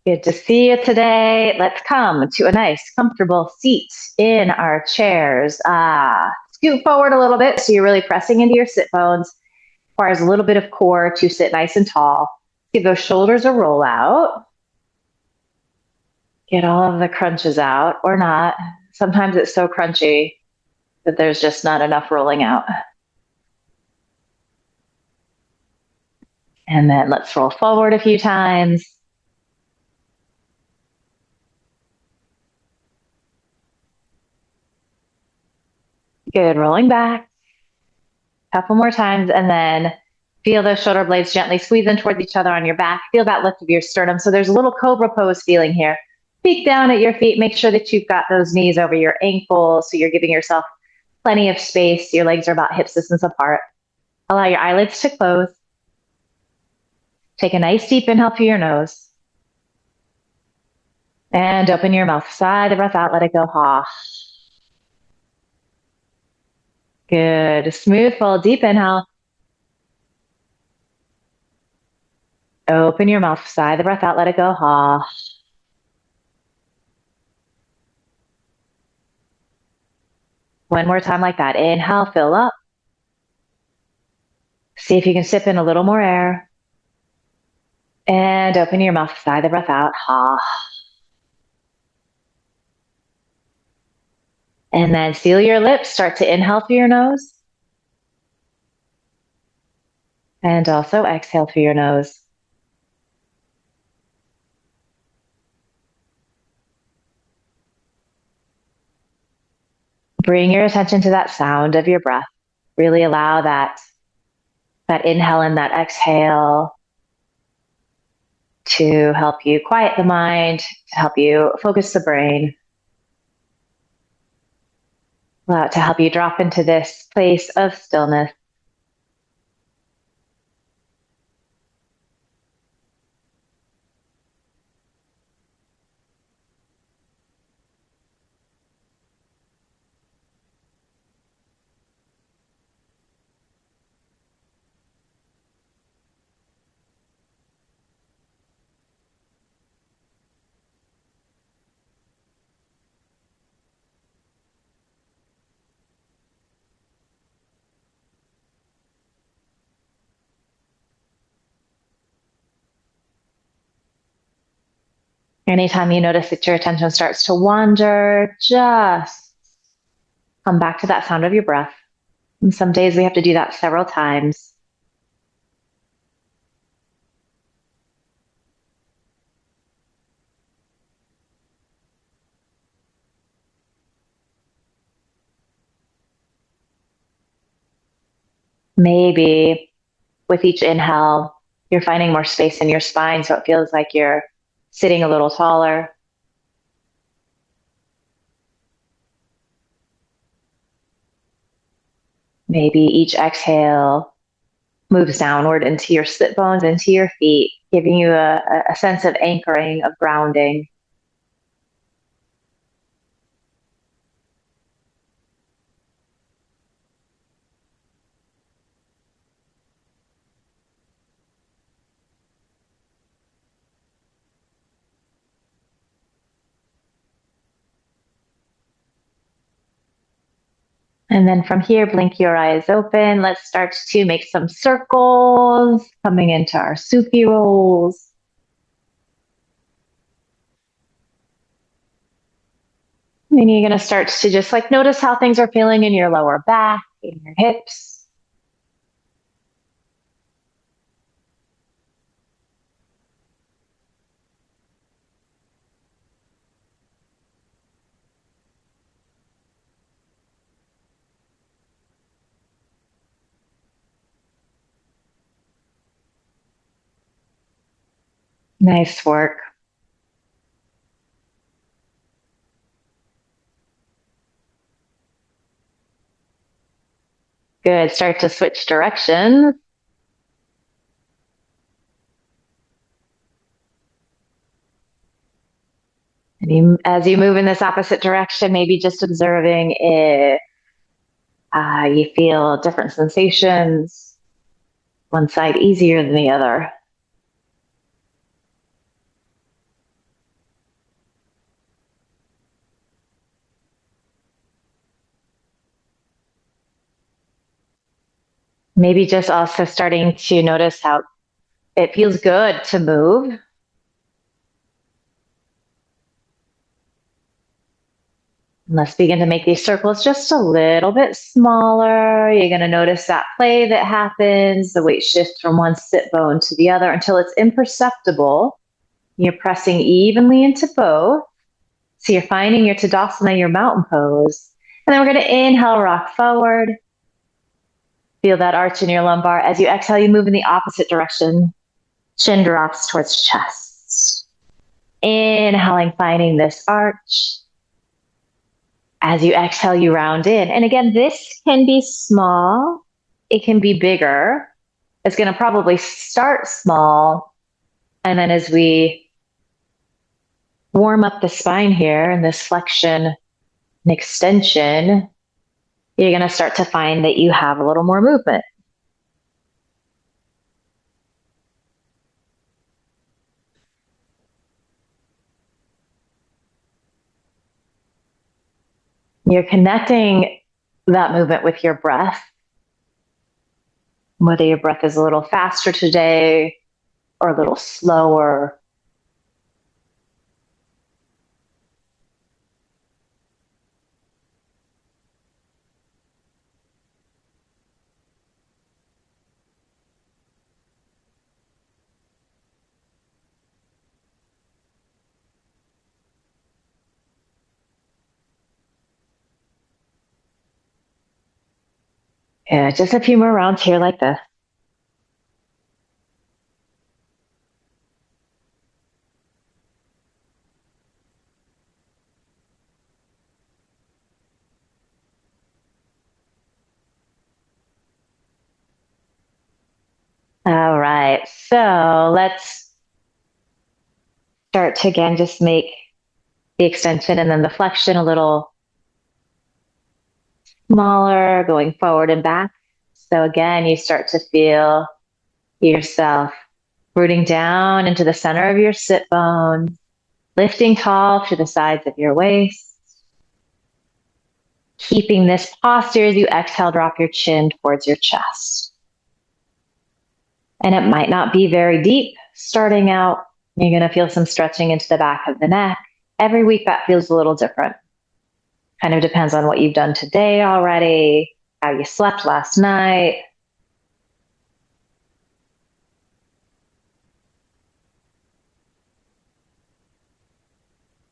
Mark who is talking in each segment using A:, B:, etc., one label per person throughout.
A: Good to see you today. Let's come to a nice, comfortable seat in our chairs. Scoot forward a little bit so you're really pressing into your sit bones. Requires a little bit of core to sit nice and tall. Give those shoulders a roll out. Get all of the crunches out, or not. Sometimes it's so crunchy that there's just not enough rolling out. And then let's roll forward a few times. Good, rolling back. Couple more times, and then feel those shoulder blades gently squeeze in towards each other on your back. Feel that lift of your sternum. So there's a little cobra pose feeling here. Peek down at your feet. Make sure that you've got those knees over your ankles so you're giving yourself plenty of space. Your legs are about hip distance apart. Allow your eyelids to close. Take a nice deep inhale through your nose. And open your mouth. Sigh the breath out. Let it go. Ha. Good. Smooth, full, deep inhale. Open your mouth. Sigh the breath out. Let it go. Ha. One more time like that. Inhale, fill up. See if you can sip in a little more air. And open your mouth. Sigh the breath out. Ha. And then seal your lips. Start to inhale through your nose. And also exhale through your nose. Bring your attention to that sound of your breath. Really allow that inhale and that exhale to help you quiet the mind, to help you focus the brain. Allow it to help you drop into this place of stillness. Anytime you notice that your attention starts to wander, just come back to that sound of your breath. And some days we have to do that several times. Maybe with each inhale, you're finding more space in your spine, so it feels like you're sitting a little taller. Maybe each exhale moves downward into your sit bones, into your feet, giving you a sense of anchoring, of grounding. And then from here, blink your eyes open. Let's start to make some circles, coming into our suki rolls. And you're going to start to just notice how things are feeling in your lower back, in your hips. Nice work. Good. Start to switch directions. And as you move in this opposite direction, maybe just observing if you feel different sensations, one side easier than the other. Maybe just also starting to notice how it feels good to move. Let's begin to make these circles just a little bit smaller. You're going to notice that play that happens, the weight shifts from one sit bone to the other until it's imperceptible. You're pressing evenly into both. So you're finding your Tadasana, your mountain pose. And then we're going to inhale, rock forward. Feel that arch in your lumbar. As you exhale, you move in the opposite direction. Chin drops towards chest. Inhaling, finding this arch. As you exhale, you round in. And again, this can be small. It can be bigger. It's going to probably start small. And then as we warm up the spine here in this flexion and extension, you're going to start to find that you have a little more movement. You're connecting that movement with your breath. Whether your breath is a little faster today or a little slower. Yeah, just a few more rounds here like this. All right, so let's start to again just make the extension and then the flexion a little smaller, going forward and back. So again, you start to feel yourself rooting down into the center of your sit bones, lifting tall to the sides of your waist. Keeping this posture as you exhale, drop your chin towards your chest. And it might not be very deep starting out. You're going to feel some stretching into the back of the neck. Every week that feels a little different. Kind of depends on what you've done today already, how you slept last night.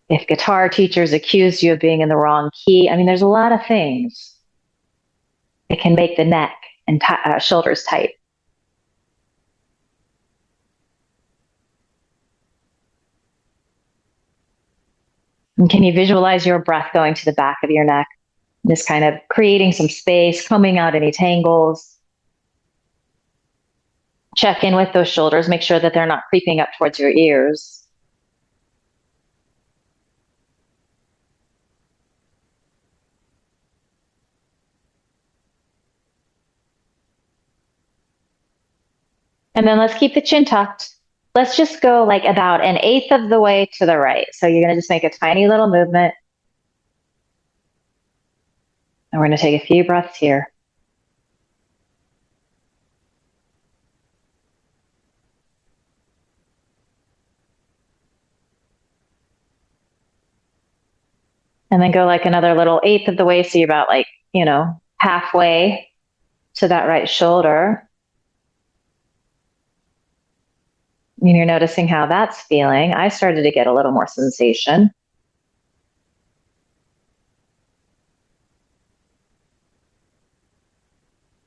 A: If guitar teachers accused you of being in the wrong key, I mean, there's a lot of things that can make the neck and shoulders tight. And can you visualize your breath going to the back of your neck? Just kind of creating some space, combing out any tangles. Check in with those shoulders. Make sure that they're not creeping up towards your ears. And then let's keep the chin tucked. Let's just go like about 1/8 of the way to the right. So you're going to just make a tiny little movement. And we're going to take a few breaths here. And then go like another little 1/8 of the way. So you're about like, halfway to that right shoulder. And you're noticing how that's feeling. I started to get a little more sensation.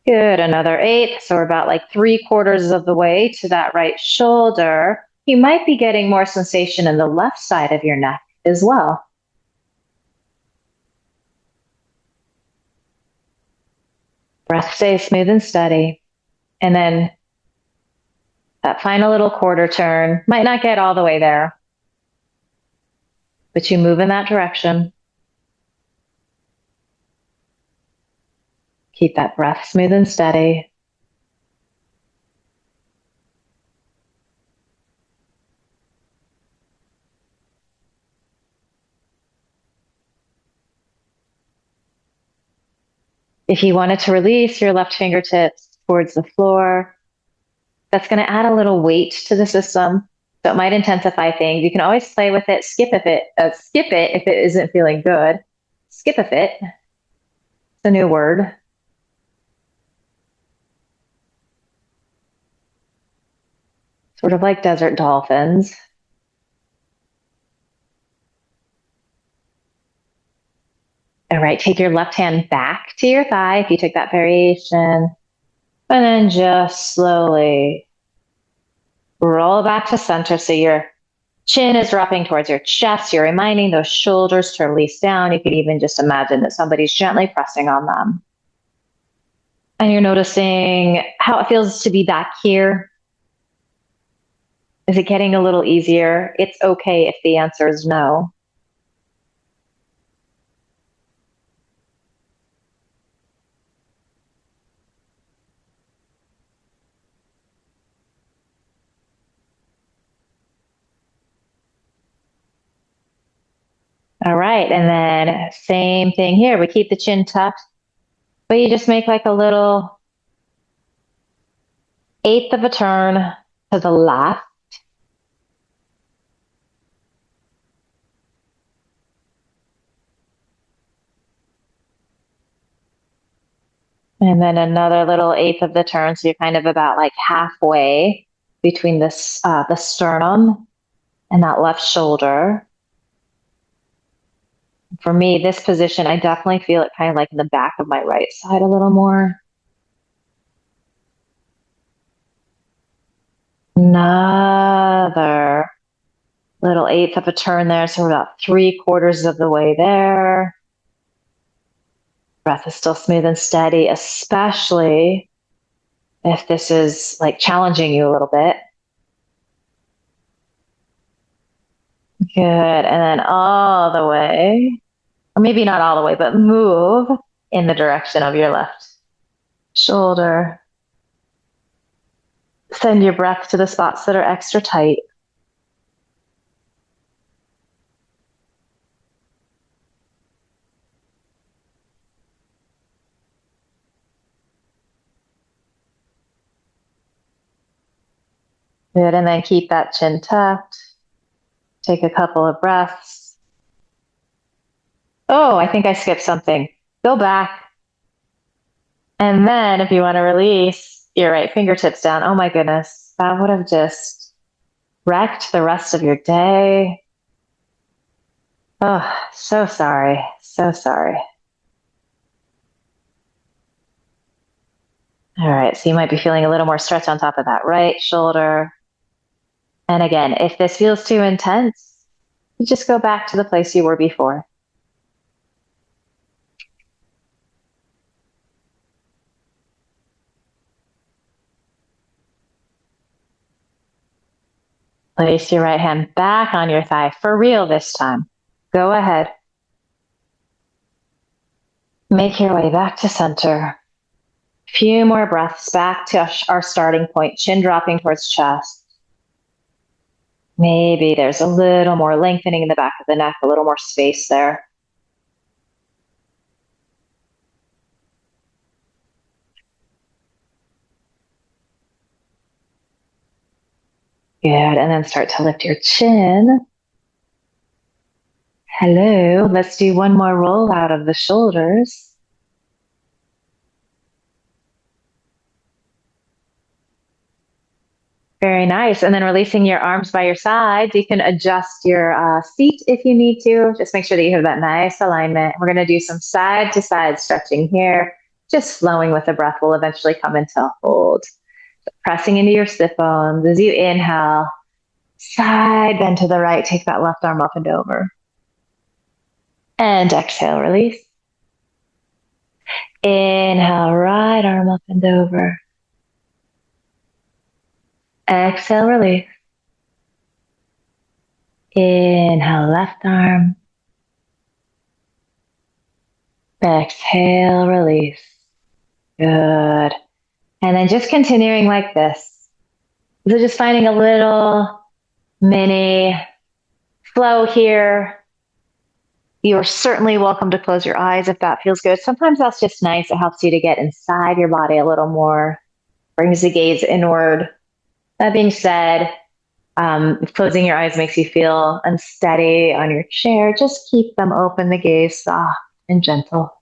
A: Good, another 1/8. So we're about like 3/4 of the way to that right shoulder. You might be getting more sensation in the left side of your neck as well. Breath stays smooth and steady. And then that final little quarter turn might not get all the way there, but you move in that direction. Keep that breath smooth and steady. If you wanted to release your left fingertips, towards the floor. That's going to add a little weight to the system. So it might intensify things. You can always play with it, skip it if it isn't feeling good. Skip a fit. It's a new word. Sort of like desert dolphins. All right, take your left hand back to your thigh if you took that variation. And then just slowly roll back to center so your chin is dropping towards your chest. You're reminding those shoulders to release down. You could even just imagine that somebody's gently pressing on them. And you're noticing how it feels to be back here. Is it getting a little easier? It's okay if the answer is no. All right, and then same thing here. We keep the chin tucked, but you just make like a little eighth of a turn to the left. And then another little eighth of the turn, so you're kind of about like halfway between this the sternum and that left shoulder. For me, this position, I definitely feel it kind of like in the back of my right side a little more. Another little eighth of a turn there, so we're about 3/4 of the way there. Breath is still smooth and steady, especially if this is like challenging you a little bit. Good. And then all the way, or maybe not all the way, but move in the direction of your left shoulder. Send your breath to the spots that are extra tight. Good. And then keep that chin tucked. Take a couple of breaths. Oh, I think I skipped something. Go back. And then if you want to release your right fingertips down, oh my goodness, that would have just wrecked the rest of your day. Oh, so sorry. So sorry. All right, so you might be feeling a little more stretch on top of that right shoulder. And again, if this feels too intense, you just go back to the place you were before. Place your right hand back on your thigh, for real this time. Go ahead. Make your way back to center. Few more breaths back to our starting point, chin dropping towards chest. Maybe there's a little more lengthening in the back of the neck, a little more space there. Good, and then start to lift your chin. Hello, let's do one more roll out of the shoulders. Very nice. And then releasing your arms by your sides. You can adjust your seat if you need to. Just make sure that you have that nice alignment. We're going to do some side to side stretching here. Just flowing with the breath will eventually come into a hold. So pressing into your sit bones as you inhale. Side bend to the right. Take that left arm up and over. And exhale, release. Inhale, right arm up and over. Exhale, release. Inhale, left arm. Exhale, release. Good. And then just continuing like this. So just finding a little mini flow here. You're certainly welcome to close your eyes if that feels good. Sometimes that's just nice. It helps you to get inside your body a little more. brings the gaze inward. That being said, if closing your eyes makes you feel unsteady on your chair, just keep them open, the gaze soft and gentle.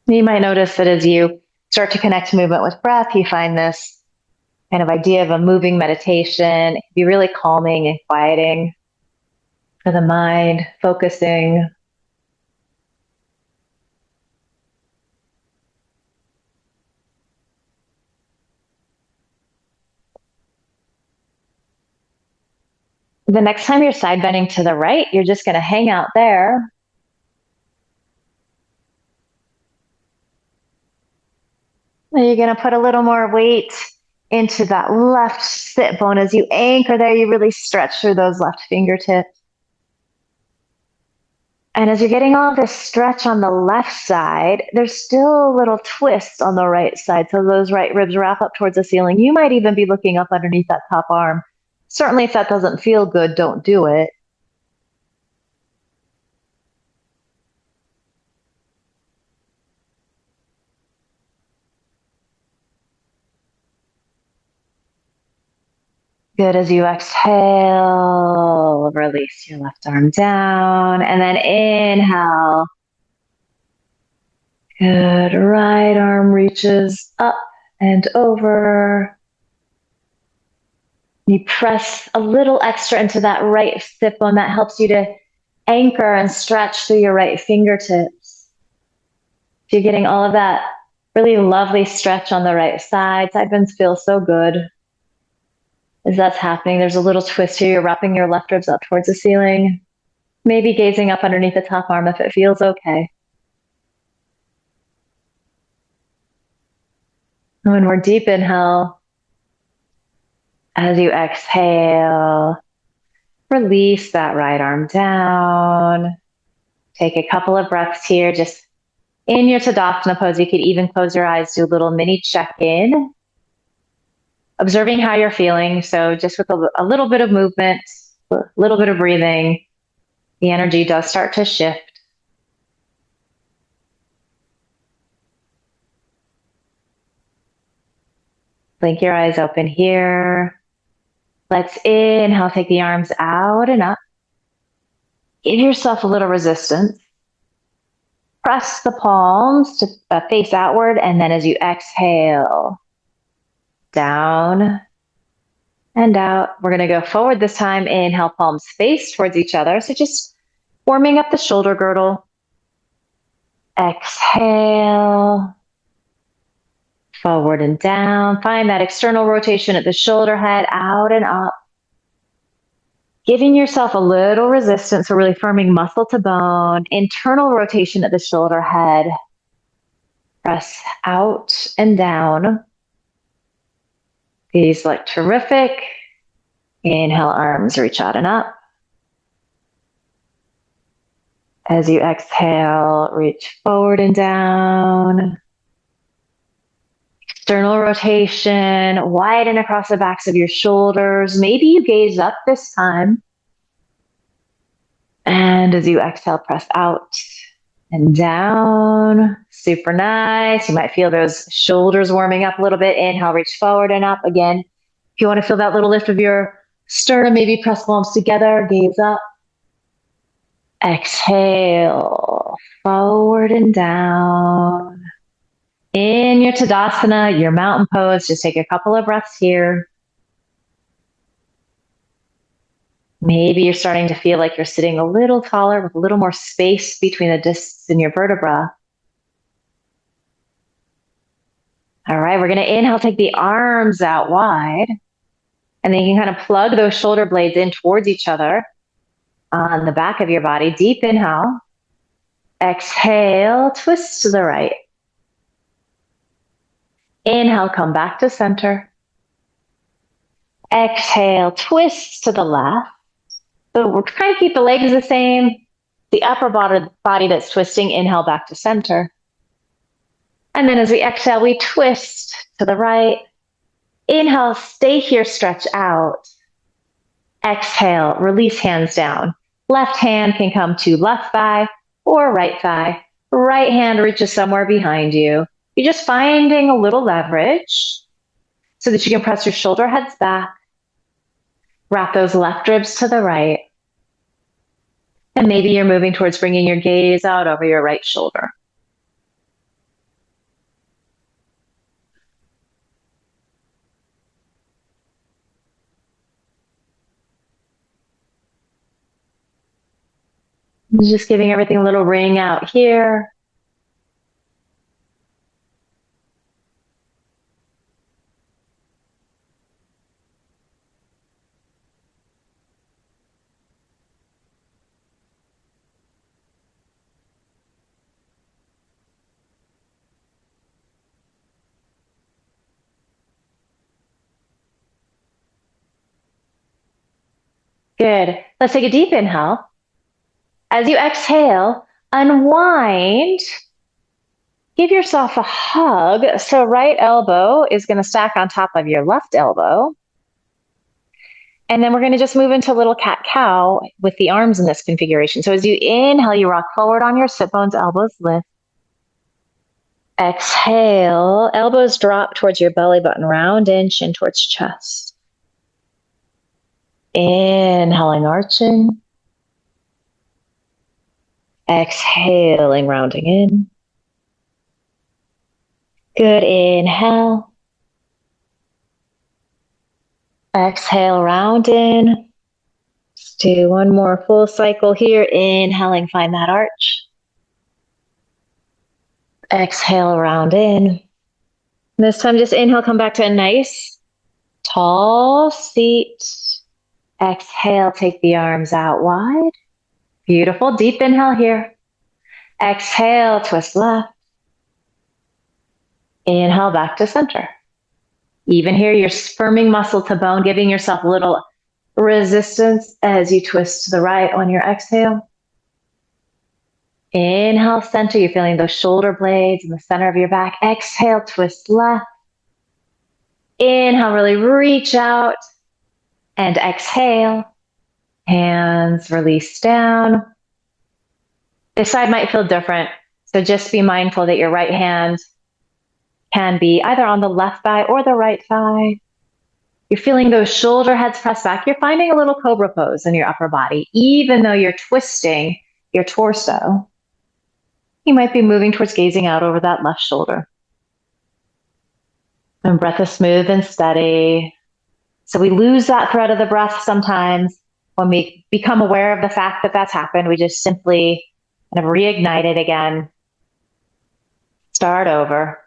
A: You might notice that as you start to connect movement with breath, you find this kind of idea of a moving meditation. It can be really calming and quieting for the mind, focusing. The next time you're side bending to the right, you're just going to hang out there. And you're going to put a little more weight into that left sit bone. As you anchor there, you really stretch through those left fingertips. And as you're getting all this stretch on the left side, there's still a little twist on the right side. So those right ribs wrap up towards the ceiling. You might even be looking up underneath that top arm. Certainly, if that doesn't feel good, don't do it. Good. As you exhale, release your left arm down, and then inhale. Good. Right arm reaches up and over. You press a little extra into that right sit bone. That helps you to anchor and stretch through your right fingertips. So you're getting all of that really lovely stretch on the right side. Side bends feel so good. As that's happening, there's a little twist here. You're wrapping your left ribs up towards the ceiling. Maybe gazing up underneath the top arm if it feels okay. One more deep inhale. As you exhale, release that right arm down. Take a couple of breaths here. Just in your Tadasana pose, you could even close your eyes, do a little mini check-in. Observing how you're feeling. So just with a little bit of movement, a little bit of breathing, the energy does start to shift. Blink your eyes open here. Let's inhale, take the arms out and up. Give yourself a little resistance. Press the palms to face outward, and then as you exhale, down and out. We're going to go forward this time. Inhale, palms face towards each other. So just warming up the shoulder girdle. Exhale. Forward and down. Find that external rotation at the shoulder head, out and up. Giving yourself a little resistance, so really firming muscle to bone. Internal rotation at the shoulder head. Press out and down. These look terrific. Inhale, arms reach out and up. As you exhale, reach forward and down. External rotation, widen across the backs of your shoulders. Maybe you gaze up this time. And as you exhale, press out and down. Super nice. You might feel those shoulders warming up a little bit. Inhale, reach forward and up. Again, if you want to feel that little lift of your sternum, maybe press palms together, gaze up. Exhale, forward and down. In your Tadasana, your mountain pose, just take a couple of breaths here. Maybe you're starting to feel like you're sitting a little taller with a little more space between the discs in your vertebra. All right, we're going to inhale, take the arms out wide. And then you can kind of plug those shoulder blades in towards each other on the back of your body. Deep inhale. Exhale, twist to the right. Inhale, come back to center. Exhale, twist to the left. So we're trying to keep the legs the same. The upper body that's twisting, inhale back to center. And then as we exhale, we twist to the right. Inhale, stay here, stretch out. Exhale, release hands down. Left hand can come to left thigh or right thigh. Right hand reaches somewhere behind you. You're just finding a little leverage so that you can press your shoulder heads back. Wrap those left ribs to the right. And maybe you're moving towards bringing your gaze out over your right shoulder. Just giving everything a little ring out here. Good. Let's take a deep inhale. As you exhale, unwind. Give yourself a hug. So right elbow is going to stack on top of your left elbow. And then we're going to just move into a little cat-cow with the arms in this configuration. So as you inhale, you rock forward on your sit bones, elbows lift. Exhale, elbows drop towards your belly button, round in, chin towards chest. Inhaling, arching. Exhaling, rounding in. Good, inhale. Exhale, round in. Let's do one more full cycle here. Inhaling, find that arch. Exhale, round in. This time, just inhale, come back to a nice, tall seat. Exhale, take the arms out wide. Beautiful, deep inhale here. Exhale, twist left. Inhale, back to center. Even here, you're firming muscle to bone, giving yourself a little resistance as you twist to the right on your exhale. Inhale, center. You're feeling those shoulder blades in the center of your back. Exhale, twist left. Inhale, really reach out. And exhale. Hands release down. This side might feel different, so just be mindful that your right hand can be either on the left thigh or the right thigh. You're feeling those shoulder heads press back. You're finding a little cobra pose in your upper body, even though you're twisting your torso. You might be moving towards gazing out over that left shoulder. And breath is smooth and steady. So we lose that thread of the breath sometimes. When we become aware of the fact that that's happened, we just simply kind of reignite it again. Start over.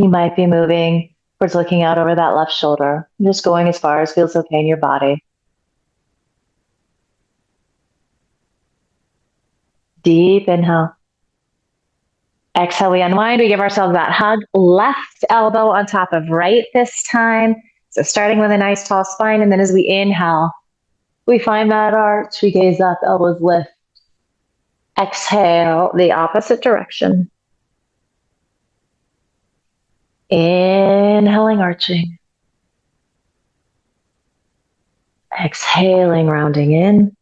A: You might be moving towards looking out over that left shoulder, just going as far as feels okay in your body. Deep inhale. Exhale, we unwind. We give ourselves that hug. Left elbow on top of right this time. So starting with a nice tall spine, and then as we inhale, we find that arch. We gaze up, elbows lift. Exhale, the opposite direction. Inhaling, arching. Exhaling, rounding in.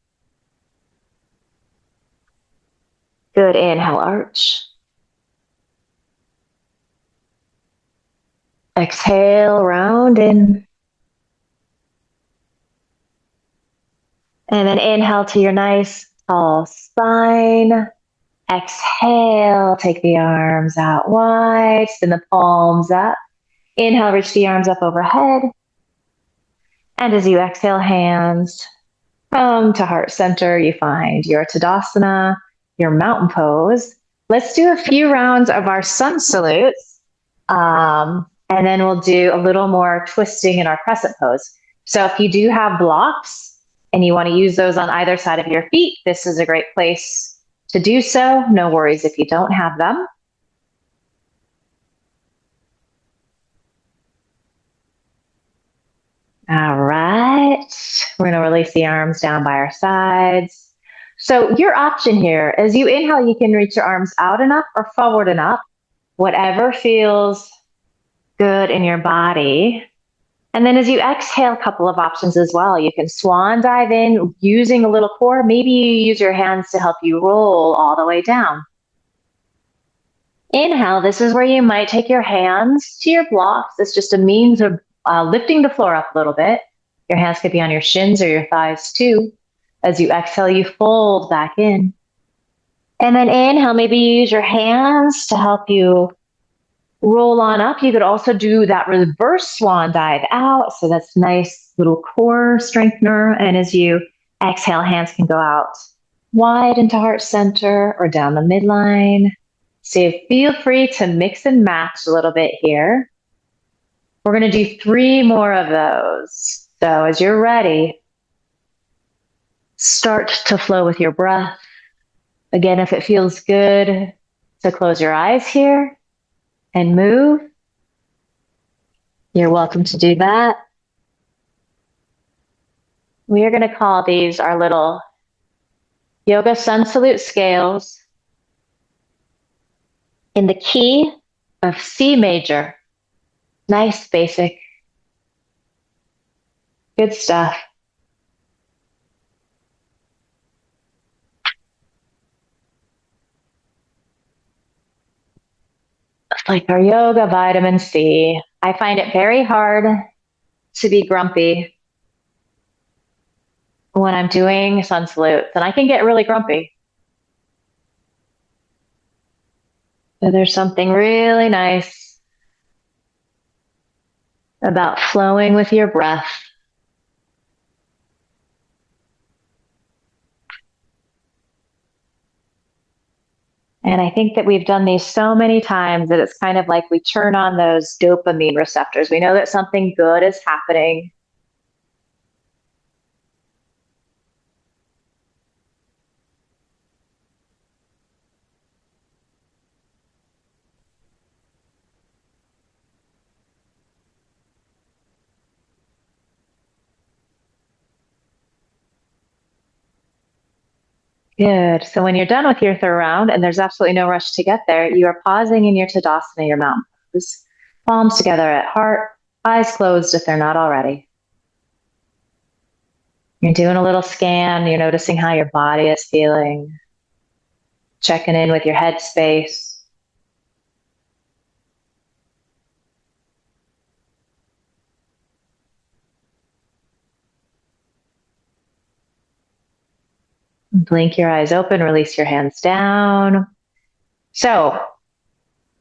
A: Good, inhale, arch. Exhale, round in. And then inhale to your nice tall spine. Exhale, take the arms out wide, spin the palms up. Inhale, reach the arms up overhead. And as you exhale, hands come to heart center. You find your Tadasana, your mountain pose. Let's do a few rounds of our sun salutes. And then we'll do a little more twisting in our crescent pose. So if you do have blocks and you want to use those on either side of your feet, this is a great place to do so. No worries if you don't have them. All right. We're going to release the arms down by our sides. So your option here, as you inhale, you can reach your arms out and up or forward and up, whatever feels good in your body. And then as you exhale, a couple of options as well. You can swan dive in using a little core. Maybe you use your hands to help you roll all the way down. Inhale, this is where you might take your hands to your blocks. It's just a means of lifting the floor up a little bit. Your hands could be on your shins or your thighs too. As you exhale, you fold back in. And then inhale, maybe you use your hands to help you roll on up. You could also do that reverse swan dive out. So that's nice little core strengthener. And as you exhale, hands can go out wide into heart center or down the midline. So feel free to mix and match a little bit here. We're going to do 3 more of those. So as you're ready, start to flow with your breath. Again, if it feels good to close your eyes here and move, you're welcome to do that. We are going to call these our little yoga sun salute scales in the key of C major. Nice, basic. Good stuff. It's like our yoga vitamin C. I find it very hard to be grumpy when I'm doing sun salutes, and I can get really grumpy. So there's something really nice about flowing with your breath. And I think that we've done these so many times that it's kind of like we turn on those dopamine receptors. We know that something good is happening. Good. So when you're done with your third round, and there's absolutely no rush to get there, you are pausing in your Tadasana, your mountain pose. Palms together at heart, eyes closed if they're not already. You're doing a little scan. You're noticing how your body is feeling, checking in with your head space. Blink your eyes open, release your hands down. So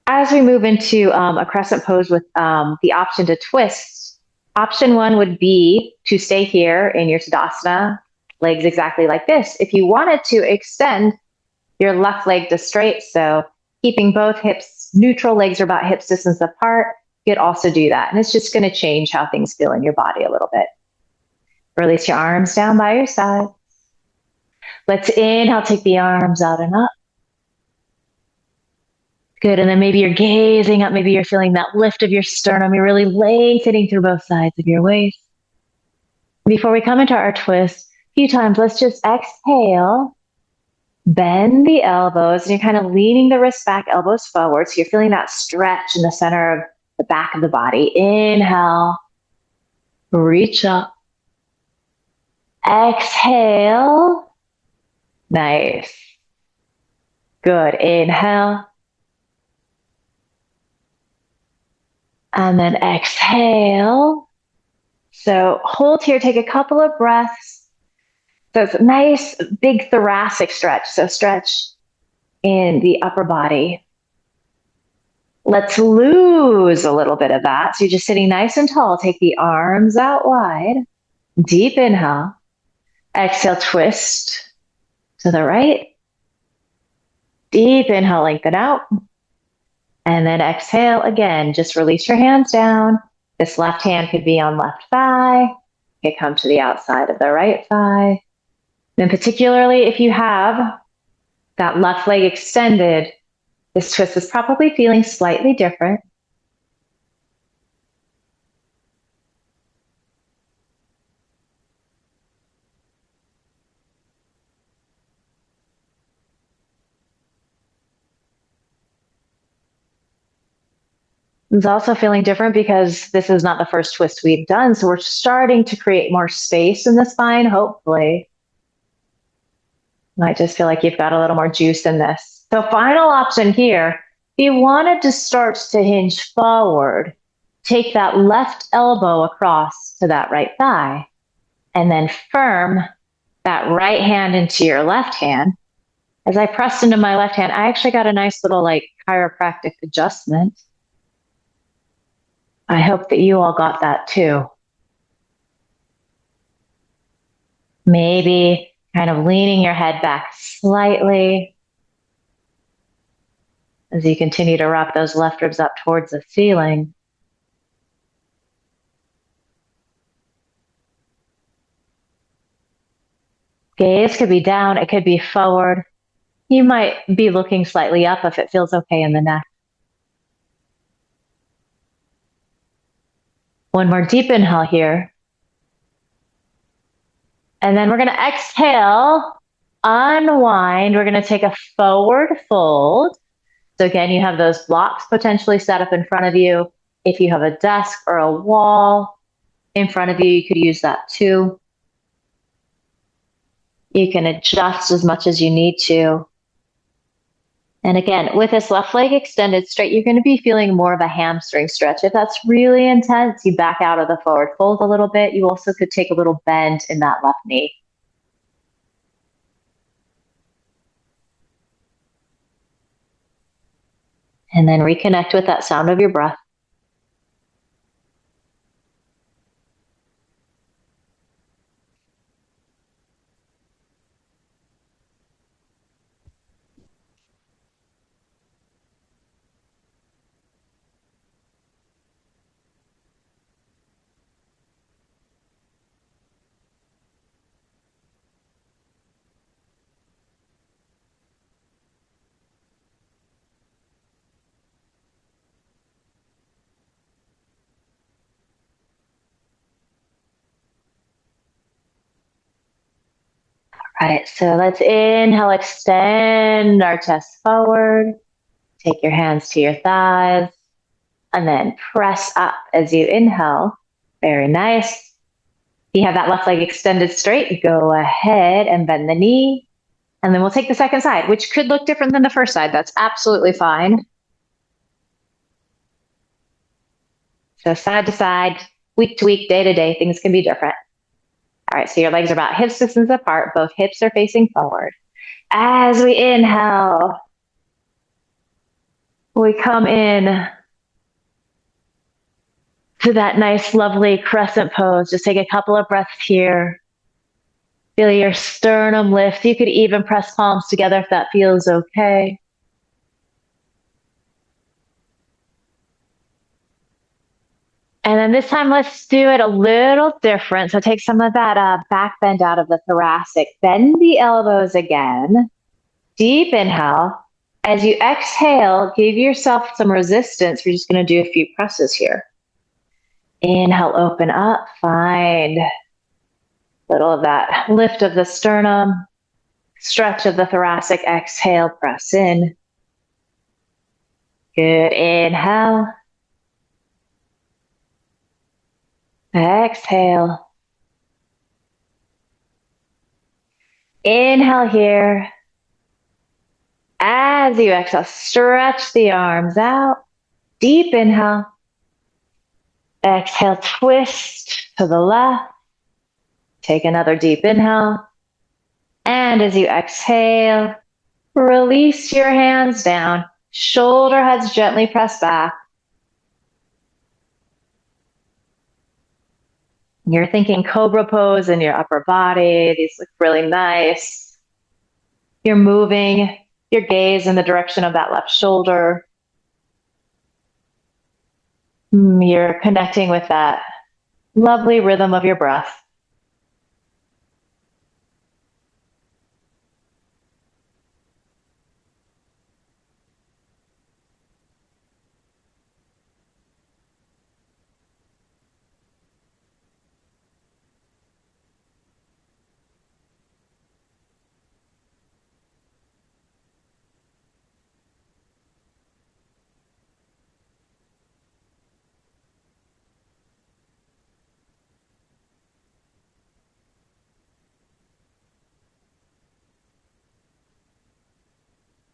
A: as we move into a crescent pose with the option to twist, option 1 would be to stay here in your Tadasana, legs exactly like this. If you wanted to extend your left leg to straight, so keeping both hips neutral, legs are about hips distance apart, you could also do that. And it's just going to change how things feel in your body a little bit. Release your arms down by your side. Let's inhale, take the arms out and up. Good, and then maybe you're gazing up, maybe you're feeling that lift of your sternum, you're really lengthening through both sides of your waist. Before we come into our twist, a few times, let's just exhale, bend the elbows, and you're kind of leaning the wrists back, elbows forward, so you're feeling that stretch in the center of the back of the body. Inhale, reach up. Exhale, nice. Good, inhale. And then exhale. So hold here, take a couple of breaths. So it's a nice big thoracic stretch. So stretch in the upper body. Let's lose a little bit of that. So you're just sitting nice and tall. Take the arms out wide. Deep inhale. Exhale, twist to the right. Deep inhale, lengthen out. And then exhale again, just release your hands down. This left hand could be on left thigh. It could come to the outside of the right thigh. Then particularly if you have that left leg extended, this twist is probably feeling slightly different. It's also feeling different because this is not the first twist we've done. So we're starting to create more space in the spine, hopefully. Might just feel like you've got a little more juice in this. So final option here, if you wanted to start to hinge forward, take that left elbow across to that right thigh, and then firm that right hand into your left hand. As I pressed into my left hand, I actually got a nice little like chiropractic adjustment. I hope that you all got that too. Maybe kind of leaning your head back slightly as you continue to rock those left ribs up towards the ceiling. Gaze could be down, it could be forward. You might be looking slightly up if it feels okay in the neck. One more deep inhale here. And then we're going to exhale, unwind. We're going to take a forward fold. So again, you have those blocks potentially set up in front of you. If you have a desk or a wall in front of you, you could use that too. You can adjust as much as you need to. And again, with this left leg extended straight, you're going to be feeling more of a hamstring stretch. If that's really intense, you back out of the forward fold a little bit. You also could take a little bend in that left knee. And then reconnect with that sound of your breath. All right, so let's inhale, extend our chest forward. Take your hands to your thighs and then press up as you inhale. Very nice. If you have that left leg extended straight, go ahead and bend the knee. And then we'll take the second side, which could look different than the first side. That's absolutely fine. So side to side, week to week, day to day, things can be different. All right, so your legs are about hip distance apart. Both hips are facing forward. As we inhale, we come in to that nice, lovely crescent pose. Just take a couple of breaths here. Feel your sternum lift. You could even press palms together if that feels okay. And then this time, let's do it a little different. So take some of that back bend out of the thoracic. Bend the elbows again. Deep inhale. As you exhale, give yourself some resistance. We're just going to do a few presses here. Inhale, open up. Find a little of that lift of the sternum. Stretch of the thoracic. Exhale, press in. Good. Inhale. Exhale. Inhale here. As you exhale, stretch the arms out. Deep inhale. Exhale, twist to the left. Take another deep inhale. And as you exhale, release your hands down. Shoulder heads gently press back. You're thinking cobra pose in your upper body. These look really nice. You're moving your gaze in the direction of that left shoulder. You're connecting with that lovely rhythm of your breath.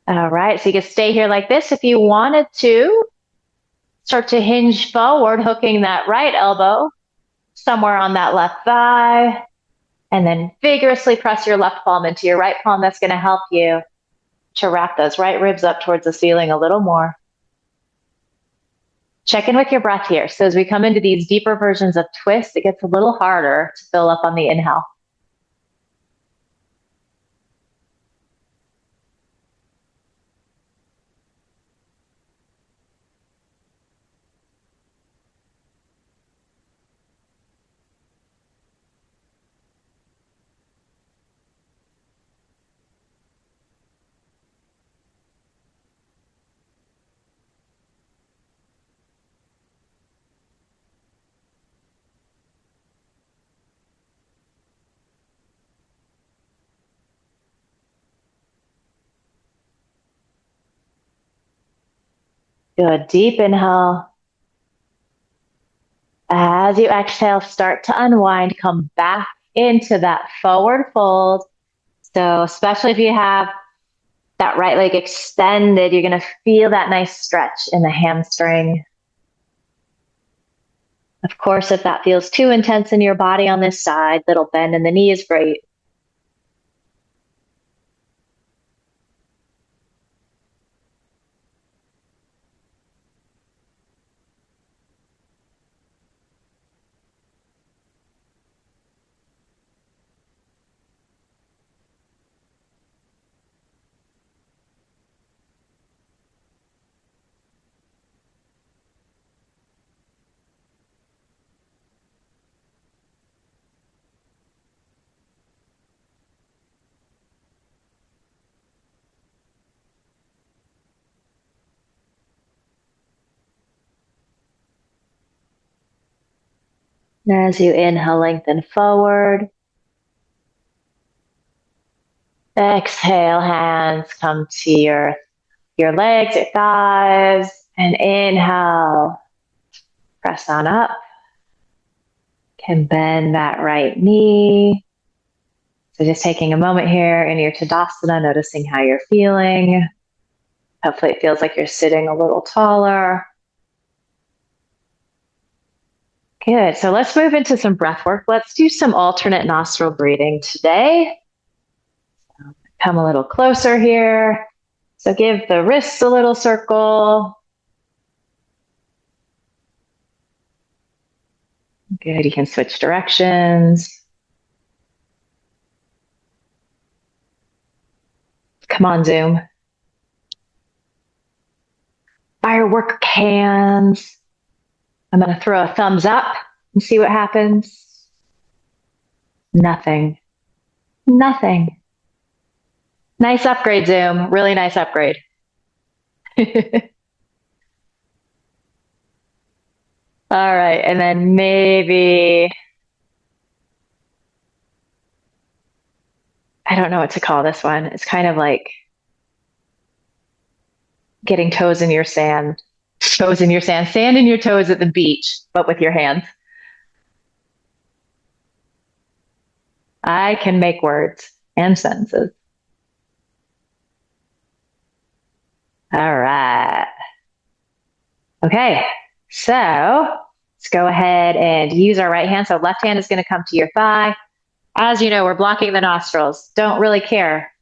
A: All right, so you can stay here like this. If you wanted to, start to hinge forward, hooking that right elbow somewhere on that left thigh, and then vigorously press your left palm into your right palm. That's going to help you to wrap those right ribs up towards the ceiling a little more. Check in with your breath here. So as we come into these deeper versions of twist, it gets a little harder to fill up on the inhale. Good, deep inhale. As you exhale, start to unwind, come back into that forward fold. So especially if you have that right leg extended, you're going to feel that nice stretch in the hamstring. Of course, if that feels too intense in your body on this side, little bend in the knee is great. As you inhale, lengthen forward. Exhale, hands come to your legs, your thighs, and inhale, press on up. Can bend that right knee. So just taking a moment here in your Tadasana, noticing how you're feeling. Hopefully it feels like you're sitting a little taller. Good. So let's move into some breath work. Let's do some alternate nostril breathing today. Come a little closer here. So give the wrists a little circle. Good. You can switch directions. Come on, Zoom. Firework hands. I'm going to throw a thumbs up and see what happens. Nothing. Nothing. Nice upgrade, Zoom. Really nice upgrade. All right. And then maybe, I don't know what to call this one. It's kind of like getting toes in your sand. Toes in your sand. Sand in your toes at the beach, but with your hands. I can make words and sentences. All right. Okay. So let's go ahead and use our right hand. So left hand is going to come to your thigh. As you know, we're blocking the nostrils. Don't really care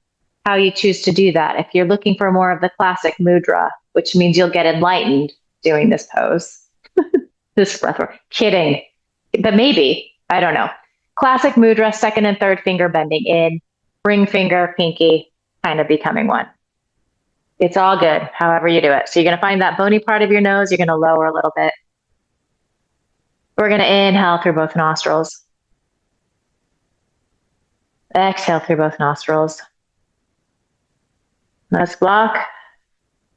A: how you choose to do that. If you're looking for more of the classic mudra, which means you'll get enlightened doing this pose, this breath work. Kidding. But maybe, I don't know. Classic mudra, second and third finger bending in, ring finger, pinky, kind of becoming one. It's all good, however you do it. So you're going to find that bony part of your nose, you're going to lower a little bit. We're going to inhale through both nostrils. Exhale through both nostrils. Let's block.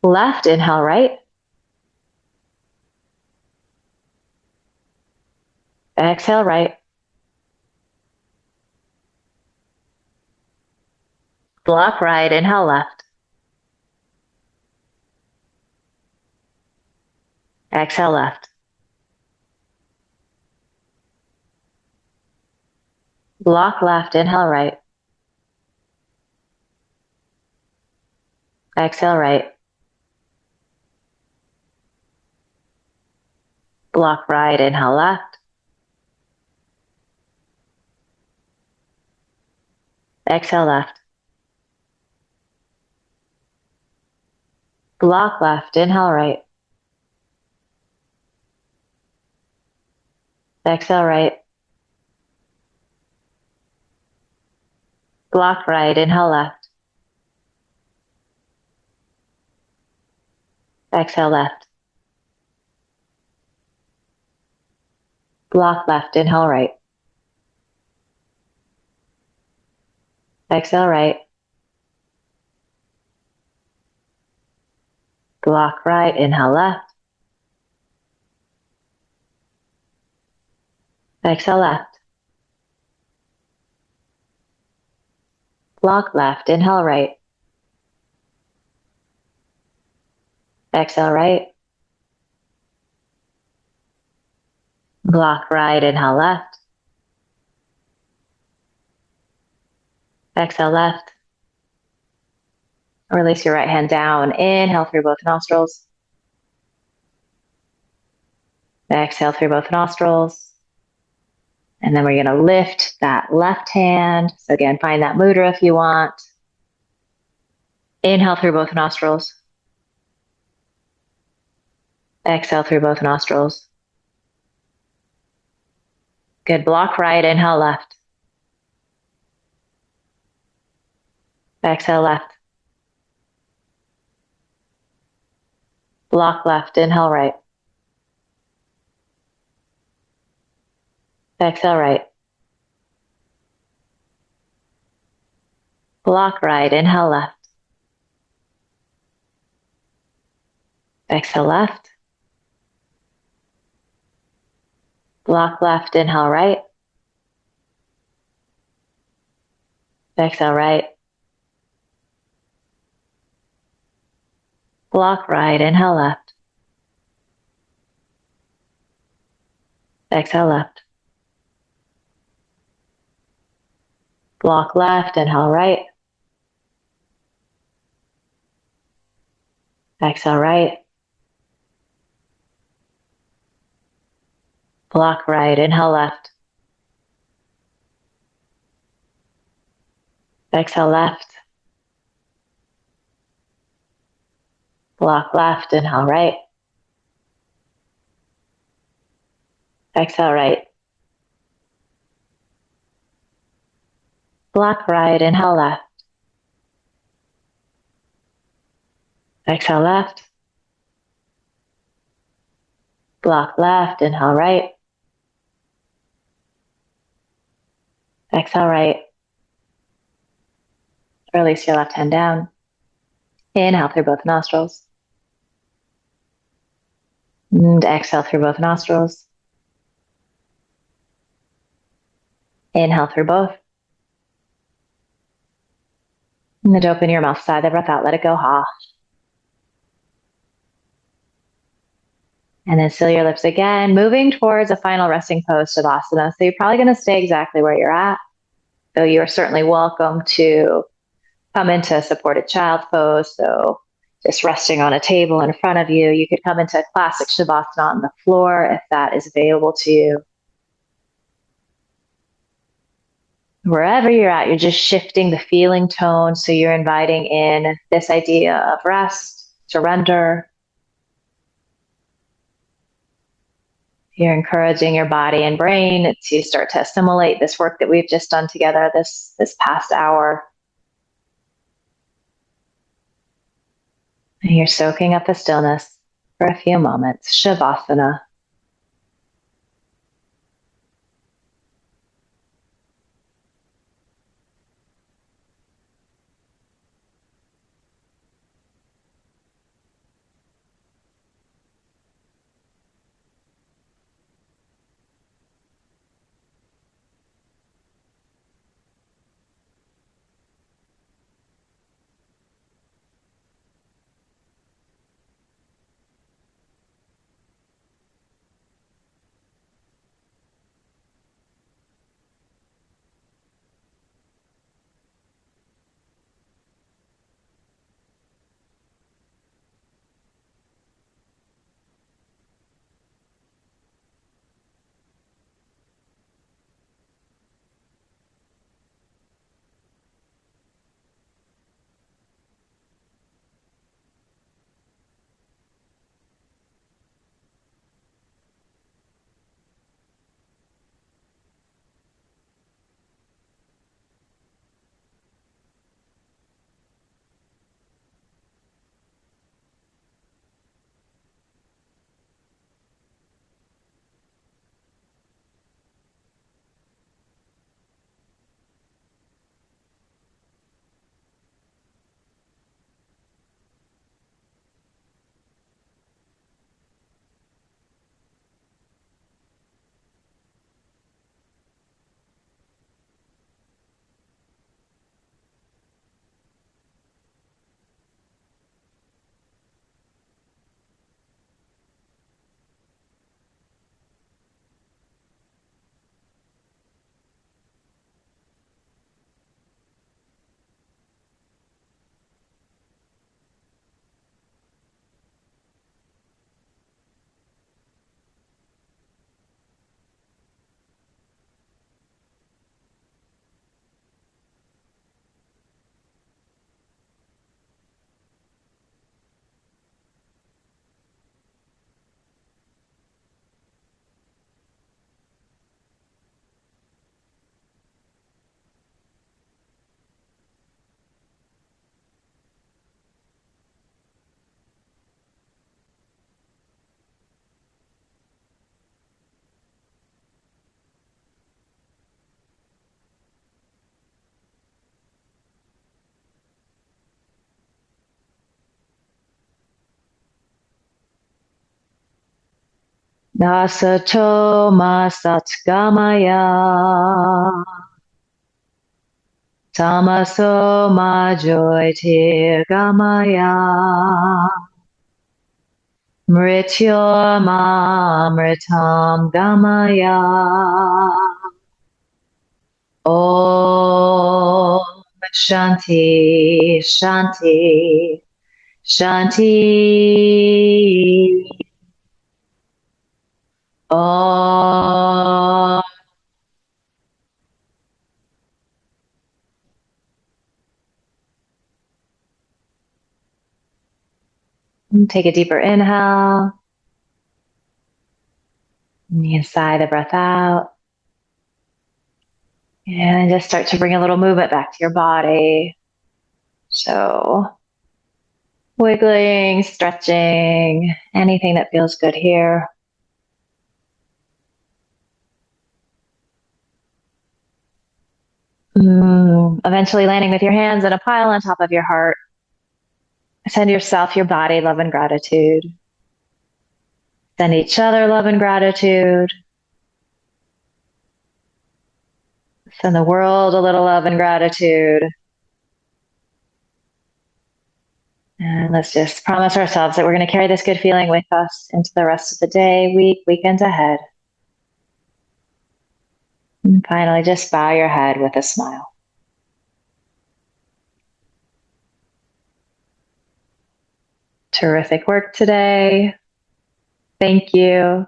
A: Left, inhale right. Exhale right. Block right, inhale left. Exhale left. Block left, inhale right. Exhale right. Block right, inhale left. Exhale left. Block left, inhale right. Exhale right. Block right, inhale left. Exhale left. Block left, inhale right. Exhale right. Block right, inhale left. Exhale left. Block left, inhale right. Exhale right. Block right, inhale left. Exhale left. Release your right hand down. Inhale through both nostrils. Exhale through both nostrils. And then we're going to lift that left hand. So again, find that mudra if you want. Inhale through both nostrils. Exhale through both nostrils. Good. Block right, inhale left. Exhale left. Block left, inhale right. Exhale right. Block right, inhale left. Exhale left. Block left, inhale right. Exhale right. Block right, inhale left. Exhale left. Block left, inhale right. Exhale right. Block right, inhale left. Exhale left. Block left, inhale right. Exhale right. Block right, inhale left. Exhale left. Block left, inhale right. Exhale right. Release your left hand down. Inhale through both nostrils. And exhale through both nostrils. Inhale through both. And then open your mouth, sigh the breath out, let it go, ha. And then seal your lips again, moving towards a final resting pose, shodhana. So you're probably going to stay exactly where you're at, though you are certainly welcome to come into a supported child pose. So just resting on a table in front of you. You could come into a classic shavasana on the floor if that is available to you. Wherever you're at, you're just shifting the feeling tone. So you're inviting in this idea of rest, surrender. You're encouraging your body and brain to start to assimilate this work that we've just done together this past hour. And you're soaking up the stillness for a few moments. Shavasana. Nasato masatgamaya. Tamaso ma jyotirgamaya. Mrityomamritam gamaya. Om Shanti Shanti Shanti. Om. Take a deeper inhale. And you sigh the breath out. And just start to bring a little movement back to your body. So, wiggling, stretching, anything that feels good here. Eventually landing with your hands in a pile on top of your heart. Send yourself, your body, love and gratitude. Send each other love and gratitude. Send the world a little love and gratitude. And let's just promise ourselves that we're going to carry this good feeling with us into the rest of the day, week, weekends ahead. And finally, just bow your head with a smile. Terrific work today. Thank you.